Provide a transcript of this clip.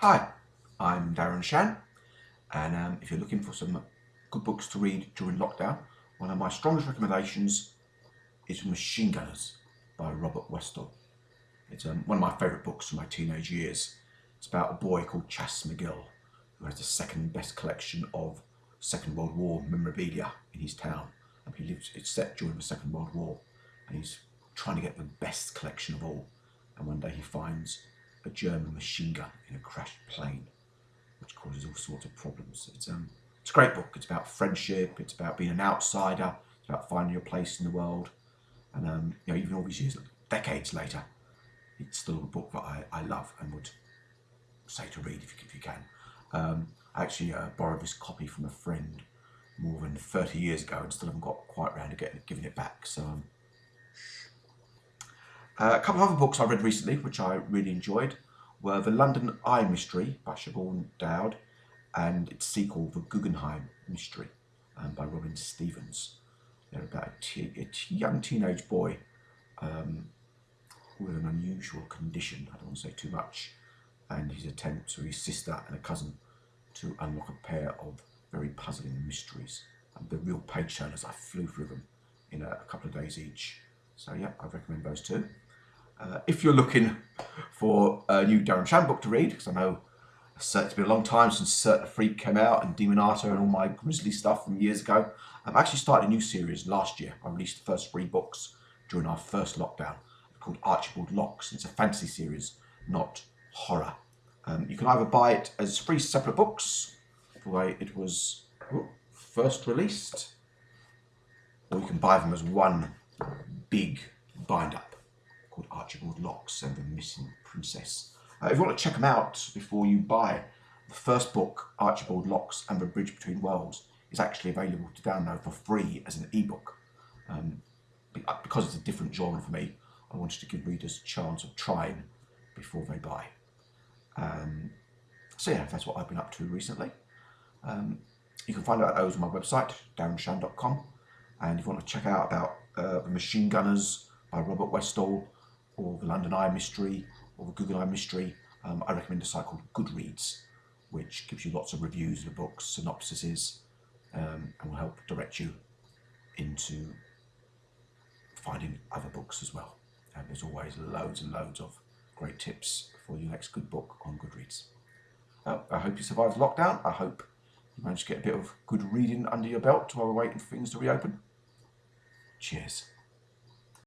Hi, I'm Darren Shan, and if you're looking for some good books to read during lockdown, one of my strongest recommendations is Machine Gunners by Robert Westall. It's one of my favourite books from my teenage years. It's about a boy called Chas McGill who has the second best collection of Second World War memorabilia in his town. It's set during the Second World War, and he's trying to get the best collection of all. And one day he finds a German machine gun in a crashed plane, which causes all sorts of problems. It's a great book. It's about friendship. It's about being an outsider. It's about finding your place in the world. And even all these years, decades later, it's still a book that I love and would say to read if you can. I actually borrowed this copy from a friend more than 30 years ago and still haven't got quite round to giving it back. So a couple of other books I read recently, which I really enjoyed, were The London Eye Mystery by Siobhan Dowd and its sequel, The Guggenheim Mystery by Robin Stevens. They're about a young teenage boy with an unusual condition, I don't want to say too much, and his attempt to his sister and a cousin to unlock a pair of very puzzling mysteries. And the real page turners, I flew through them in a couple of days each. So yeah, I recommend those two. If you're looking for a new Darren Shan book to read, because I know it's been a long time since Cert the Freak came out and Demonator and all my grisly stuff from years ago, I've actually started a new series last year. I released the first 3 books during our first lockdown called Archibald Locks. It's a fantasy series, not horror. You can either buy it as 3 separate books, the way it was first released, or you can buy them as one big bind-up called Archibald Locks and the Missing Princess. If you want to check them out before you buy, the first book, Archibald Locks and the Bridge Between Worlds, is actually available to download for free as an ebook. Because it's a different genre for me, I wanted to give readers a chance of trying before they buy. So yeah, that's what I've been up to recently. You can find out those on my website, darrenshan.com. And if you want to check out about The Machine Gunners by Robert Westall, or The London Eye Mystery, or The Guggenheim Mystery, I recommend a site called Goodreads, which gives you lots of reviews of the books, synopsises, and will help direct you into finding other books as well. And there's always loads and loads of great tips for your next good book on Goodreads. I hope you survived lockdown. I hope you managed to get a bit of good reading under your belt while we're waiting for things to reopen. Cheers.